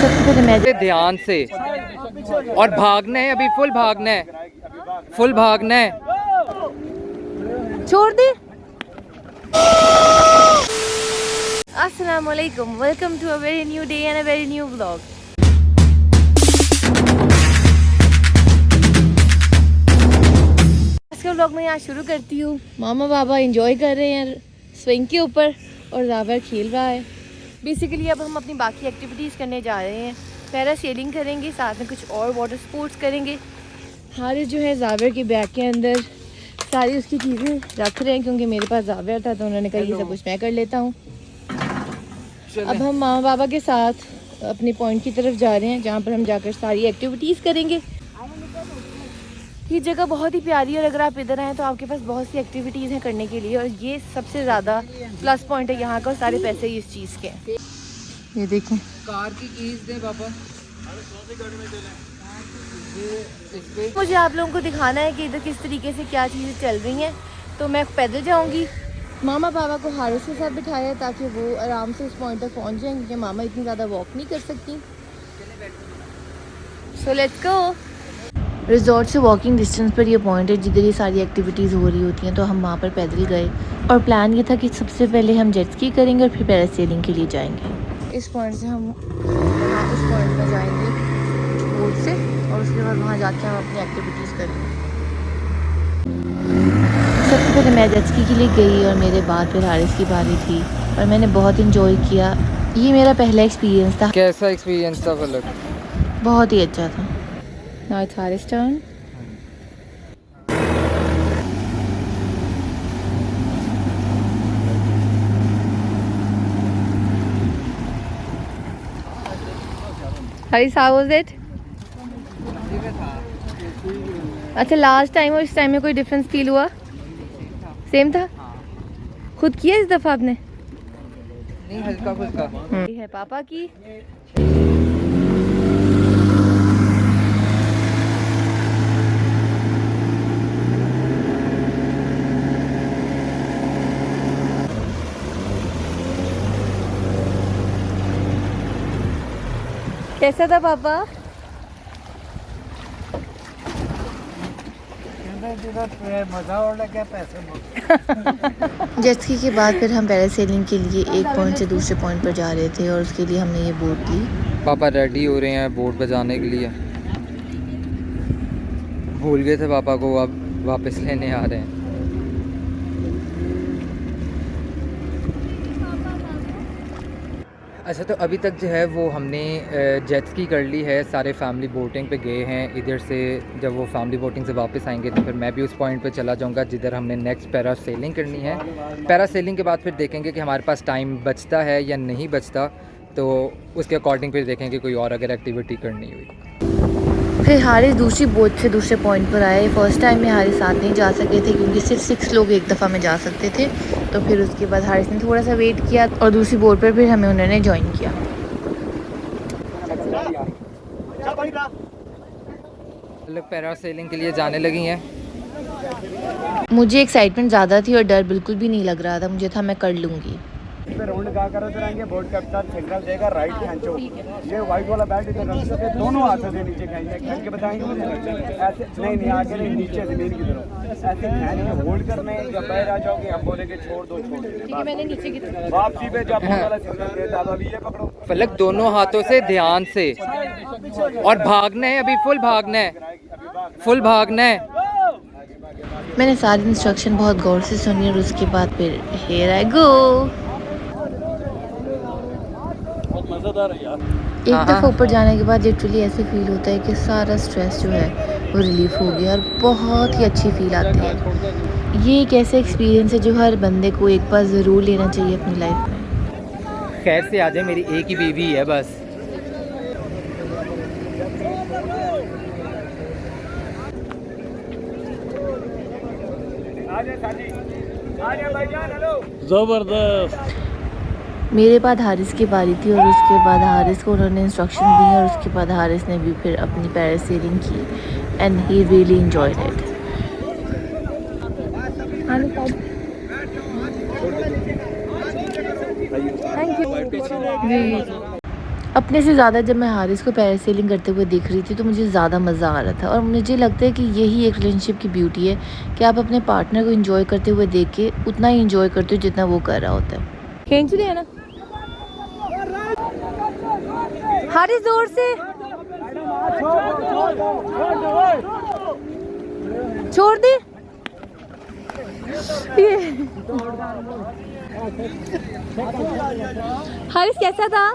सबसे पहले मैं ध्यान से और भागना है, अभी फुल भागना है, फुल भागना है। छोड़ दे। अस्सलाम वालेकुम, welcome to a very new day and a very new vlog. आज का व्लॉग मैं यहाँ शुरू करती हूँ। मामा बाबा एंजॉय कर रहे हैं स्विंग के ऊपर और जावर खेल रहा है। बेसिकली अब हम अपनी बाकी एक्टिविटीज़ करने जा रहे हैं। पैरासेलिंग करेंगे, साथ में कुछ और वाटर स्पोर्ट्स करेंगे। हारिस जो है जावर के बैग के अंदर सारी उसकी चीज़ें रख रहे हैं, क्योंकि मेरे पास जावर था तो उन्होंने कहा ये सब कुछ मैं कर लेता हूँ। अब हम मामा बाबा के साथ अपने पॉइंट की तरफ जा रहे हैं, जहाँ पर हम जाकर सारी एक्टिविटीज़ करेंगे। ये जगह बहुत ही प्यारी है और अगर आप इधर आएँ तो आपके पास बहुत सी एक्टिविटीज़ हैं करने के लिए, और ये सबसे ज़्यादा प्लस पॉइंट है यहाँ का। और सारे पैसे इस चीज़ के हैं। ये देखें, कार की कीज दे पापा। मुझे आप लोगों को दिखाना है कि इधर किस तरीके से क्या चीज़ें चल रही हैं। तो मैं पैदल जाऊंगी। मामा बाबा को हारिस के साथ बिठाया है ताकि वो आराम से उस पॉइंट तक पहुंच जाएं, क्योंकि मामा इतनी ज़्यादा वॉक नहीं कर सकती। So let's go. रिजॉर्ट से वॉकिंग डिस्टेंस पर ये पॉइंट है जिधर ये सारी एक्टिविटीज़ हो रही होती हैं। तो हम वहाँ पर पैदल गए और प्लान ये था कि सबसे पहले हम जेट स्की करेंगे और फिर पैरासेलिंग के लिए जाएंगे। इस पॉइंट से हम उस पॉइंट पर जाएंगे बोट से, और उसके बाद वहाँ जाके हम अपनी एक्टिविटीज़ करेंगे। सबसे पहले मैं जेट स्की के लिए गई और मेरे बाद फिर हारिस की बारी थी और मैंने बहुत इंजॉय किया। ये मेरा पहला एक्सपीरियंस था। कैसा एक्सपीरियंस था फलक? बहुत ही अच्छा था। Now it's Haris' turn. Haris, how was it? अच्छा, लास्ट टाइम और इस टाइम में कोई डिफरेंस फील हुआ? सेम था? खुद किया इस दफ़ा आपने? नहीं, हल्का फुल्का। ये है पापा की। कैसा था पापा? जेट स्की के बाद फिर हम पैरासेलिंग के लिए एक पॉइंट से दूसरे पॉइंट पर जा रहे थे और उसके लिए हमने ये बोट ली। पापा रेडी हो रहे हैं बोट बजाने के लिए। भूल गए थे पापा को, अब वापस लेने आ रहे हैं। अच्छा, तो अभी तक जो है वो हमने जेट स्की कर ली है। सारे फैमिली बोटिंग पे गए हैं। इधर से जब वो फैमिली बोटिंग से वापस आएंगे तो फिर मैं भी उस पॉइंट पे चला जाऊंगा जिधर हमने नेक्स्ट पैरासेलिंग करनी है। पैरासेलिंग के बाद फिर देखेंगे कि हमारे पास टाइम बचता है या नहीं बचता, तो उसके अकॉर्डिंग फिर देखेंगे कोई और अगर एक्टिविटी करनी हुई। फिर हारिस दूसरी बोट से दूसरे पॉइंट पर आए। फर्स्ट टाइम में हारिस साथ नहीं जा सके थे क्योंकि सिर्फ 6 लोग एक दफ़ा में जा सकते थे। तो फिर उसके बाद हारिस ने थोड़ा सा वेट किया और दूसरी बोट पर फिर हमें उन्होंने ज्वाइन किया। लोग पैरासेलिंग के लिए जाने लगी हैं। मुझे एक्साइटमेंट ज़्यादा थी और डर बिल्कुल भी नहीं लग रहा था। मुझे था मैं कर लूँगी। राउंड का करते रहेंगे। बोर्ड कैप्टन सिग्नल देगा राइट खींचो। ये वाइट वाला बैट इधर रख के दोनों हाथों से नीचे खींचेंगे। खींच के बताएंगे मुझे ऐसे नहीं आगे नहीं, नीचे जमीन की तरफ ऐसे खींच के होल्ड करना है। जब बाहर आ जाओगे हम बोलेंगे छोड़ दो, छोड़ दो। ठीक है, मैंने नीचे की तरफ वापसी पे जब वाला सिग्नल देता है अभी ये पकड़ो। फलक दोनों हाथों से ध्यान से और भागना है, अभी फुल भागना है, फुल भागना है। मैंने सारी इंस्ट्रक्शन बहुत गौर से सुनी और उसके बाद फिर हियर आई गो। एक दफ़ा ऊपर जाने के बाद लिटरली ऐसे फील होता है कि सारा स्ट्रेस जो है वो रिलीफ हो गया और बहुत ही अच्छी फील आती है। ये एक ऐसा एक्सपीरियंस है जो हर बंदे को एक बार ज़रूर लेना चाहिए अपनी लाइफ में। खैर से आ जाए, मेरी एक ही बीवी है बस। जबरदस्त। मेरे बाद हारिस की बारी थी और उसके बाद हारिस को उन्होंने इंस्ट्रक्शन दी और उसके बाद हारिस ने भी फिर अपनी पैरासेलिंग की and he really enjoyed it. Thank you. अपने से ज़्यादा जब मैं हारिस को पैरासेलिंग करते हुए देख रही थी तो मुझे ज़्यादा मज़ा आ रहा था। और मुझे लगता है कि यही एक रिलेशनशिप की ब्यूटी है कि आप अपने पार्टनर को एंजॉय करते हुए देख के उतना ही एंजॉय करते हो जितना वो कर रहा होता है। खींच रही है ना हारिस, जोर से छोड़ दे। हारिस कैसा था?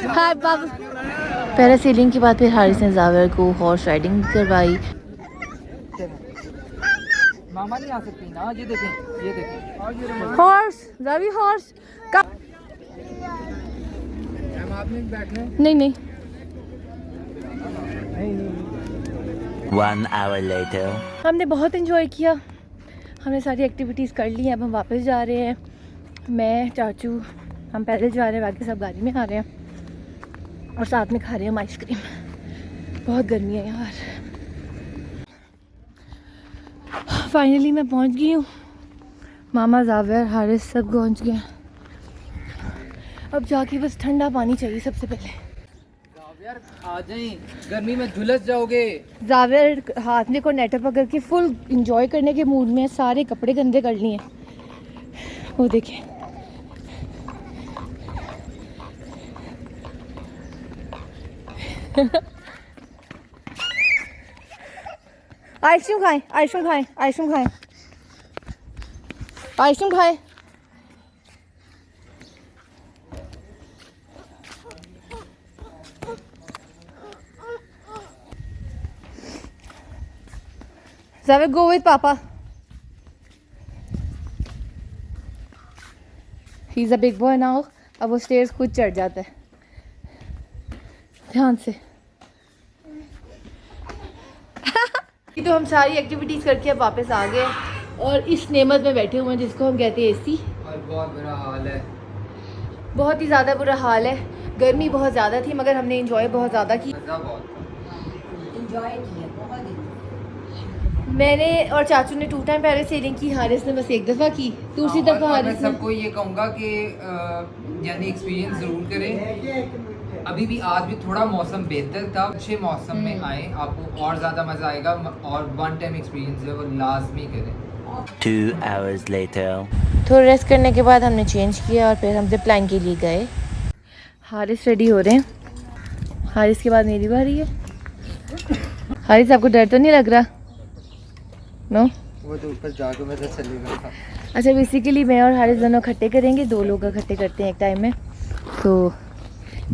हाँ बाबू। पैरासेलिंग के बाद फिर हारिस ने जावेर को हॉर्स राइडिंग करवाई। मामा नहीं आ सकती ना, ये देखें, ये देखें हॉर्स, जावी हॉर्स कब? आपने बैठना है? नहीं नहीं। 1 hour later. हमने बहुत एंजॉय किया, हमने सारी एक्टिविटीज़ कर ली हैं। अब हम वापस जा रहे हैं, मैं चाचू हम पैदल जा रहे हैं, बाकी सब गाड़ी में आ रहे हैं और साथ में खा रहे हैं हम आइसक्रीम। बहुत गर्मी है यार। फाइनली मैं पहुंच गई हूँ, मामा जावेर हारिस सब पहुंच गए। अब जाके बस ठंडा पानी चाहिए सबसे पहले। यार आ जाएं, गर्मी में झुलस जाओगे। जावेर हाथ में को नेटर पकड़ के फुल इंजॉय करने के मूड में, सारे कपड़े गंदे कर लिए। वो देखें आइसक्रीम खाएं, आइसक्रीम खाएं, आइसक्रीम खाएं, आइसक्रीम खाएं। Zavid, go with Papa. He's a big boy now. अब वो स्टेयर्स खुद चढ़ जाता है। ध्यान से। तो हम सारी एक्टिविटीज़ करके अब वापस आ गए और इस नेमत में बैठे हुए हैं जिसको हम कहते हैं एसी। और बहुत बुरा हाल है, बहुत ही ज़्यादा बुरा हाल है। गर्मी बहुत ज़्यादा थी मगर हमने इंजॉय बहुत ज़्यादा की। मैंने और चाचू ने 2 टाइम पैरासेलिंग की, हारिस ने बस 1 दफ़ा की। दूसरी दफ़ा और हारिस मैं ने सबको ये कहूँगा कि यानी एक्सपीरियंस ज़रूर करें। अभी भी आज भी थोड़ा मौसम बेहतर था, अच्छे मौसम में आए, आपको और ज़्यादा मज़ा आएगा। और 1 टाइम एक्सपीरियंस है वो लाजमी करें। 2 hours later. थोड़ा रेस्ट करने के बाद हमने चेंज किया और फिर हम जिप लाइन के लिए गए। हारिस रेडी हो रहे हैं, हारिस के बाद मेरी बारी है। हारिस आपको डर तो नहीं लग रहा? नो वो तो ऊपर जाकर मैं चलेगा था। अच्छा, बेसिकली मैं और हारिस दोनों इकट्ठे करेंगे, 2 लोग इकट्ठे करते हैं एक टाइम में, तो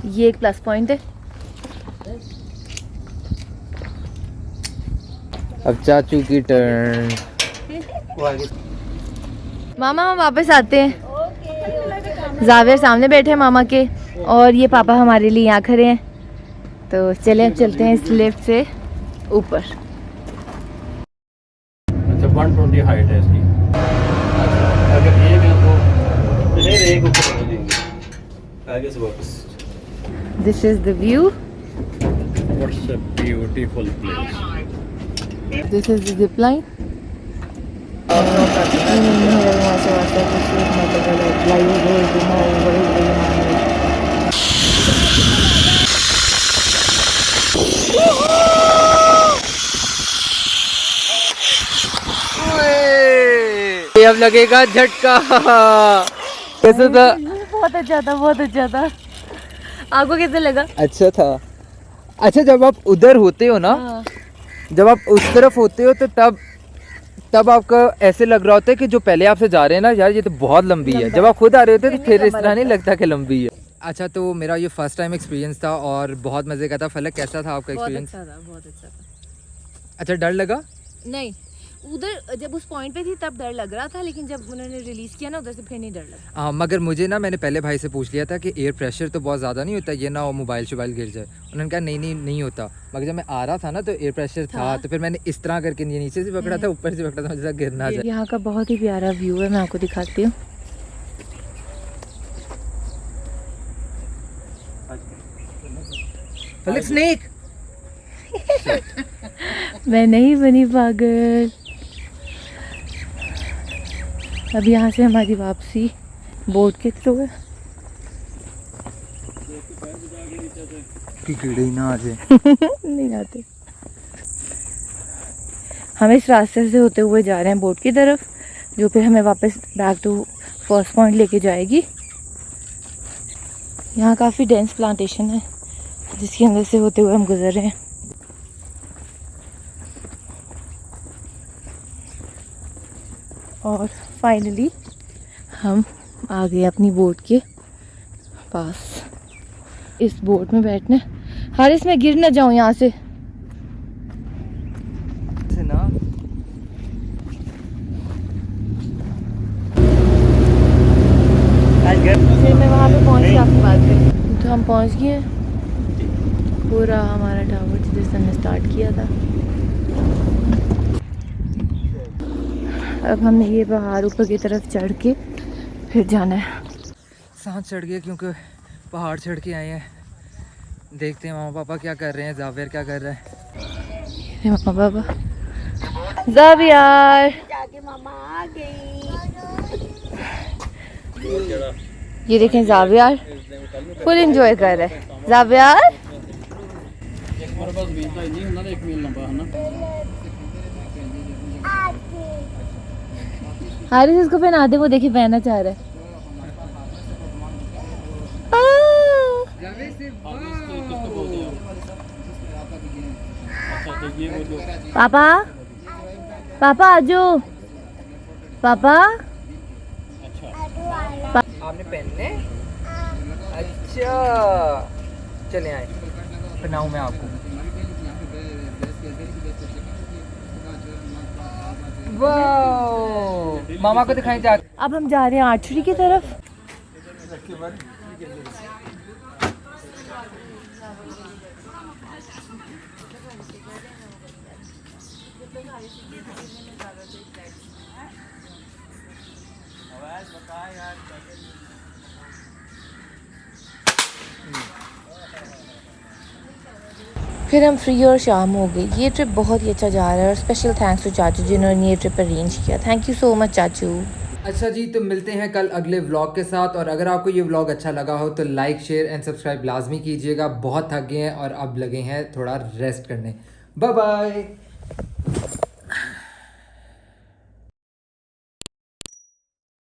ये एक प्लस पॉइंट है। अब चाचू की टर्न। मामा हम वापस आते हैं। जावेर सामने बैठे हैं मामा के और ये पापा हमारे लिए यहाँ खड़े हैं। तो चले अब चलते हैं इस लिफ्ट से ऊपर। अच्छा 120 हाइट है इसकी। अगर एक है तो फिर एक ऊपर हो जाएंगे आगे से वापस। This is the view, what's a beautiful place. This is the zip line. अब लगेगा झटका। कैसा था? बहुत अच्छा था, बहुत अच्छा था। आपको कैसे लगा? अच्छा था। अच्छा, जब आप उधर होते हो ना, हाँ। जब आप उस तरफ होते हो तो तब आपका ऐसे लग रहा होता है कि जो पहले आपसे जा रहे हैं ना, यार ये तो बहुत लंबी है। जब आप खुद आ रहे होते हैं तो फिर इस तरह नहीं लगता कि लंबी है। अच्छा, तो मेरा ये फर्स्ट टाइम एक्सपीरियंस था और बहुत मज़े का था। फलक, कैसा था आपका एक्सपीरियंस? बहुत अच्छा था, बहुत अच्छा था। अच्छा, डर लगा? नहीं, उधर जब उस पॉइंट पे थी तब डर लग रहा था, लेकिन जब उन्होंने रिलीज किया ना उधर से फिर नहीं डर लगा। हाँ, मगर मुझे ना, मैंने पहले भाई से पूछ लिया था कि एयर प्रेशर तो बहुत ज़्यादा नहीं होता, ये ना हो मोबाइल शोबाइल गिर जाए। उन्होंने कहा नहीं होता। मगर जब मैं आ रहा था ना तो एयर प्रेशर था, तो फिर मैंने इस तरह करके नीचे से पकड़ा था, ऊपर से पकड़ा था, मुझे गिर ना जाए। यहाँ का बहुत ही प्यारा व्यू है, मैं आपको दिखाती हूँ। फलक, स्नेक। मैं नहीं बनी पागल। अब यहाँ से हमारी वापसी बोट के थ्रू है। कि कीड़े ही ना आ जाए। नहीं आते। हम इस रास्ते से होते हुए जा रहे हैं बोट की तरफ, जो फिर हमें वापस बैक टू फर्स्ट पॉइंट लेके जाएगी। यहाँ काफ़ी डेंस प्लांटेशन है जिसके अंदर से होते हुए हम गुजर रहे हैं। और फाइनली हम आ गए अपनी बोट के पास। इस बोट में बैठने, हारिस मैं गिर ना जाऊं यहाँ से। ना फिर मैं वहाँ पे पहुँच के आपसे बात करूँ। तो हम पहुँच गए हैं, पूरा हमारा टावर जिधर से हमने स्टार्ट किया था। अब हमने ये पहाड़ ऊपर की तरफ चढ़ के फिर जाना है। सांस चढ़ गया क्योंकि पहाड़ चढ़ के आए हैं। देखते हैं मामा पापा क्या कर रहे हैं, जावेर क्या कर रहा है। ये मामा पापा, जावियार ये देखें, जावियार फुल एंजॉय कर रहे हैं। जावियार हमारे पास मील तो नहीं होना, 1 मील लंबा है ना। हारिस इसको पहना दे, वो देखिए पहनना चाह रहा है। पापा पापा आजो, पापा आपने पहनने? अच्छा चले आए, पहनाऊं मैं आपको। वाह, मामा को दिखाएं जा। अब हम जा रहे हैं आर्चरी की तरफ। फिर हम फ्री और शाम हो गई। ये ट्रिप बहुत ही अच्छा जा रहा है और स्पेशल थैंक्स टू चाचू जिन्होंने ये ट्रिप अरेंज किया। थैंक यू सो मच चाचू। अच्छा जी, तो मिलते हैं कल अगले व्लॉग के साथ। और अगर आपको ये व्लॉग अच्छा लगा हो तो लाइक शेयर एंड सब्सक्राइब लाजमी कीजिएगा। बहुत थक गए हैं और अब लगे हैं थोड़ा रेस्ट करने। Bye bye.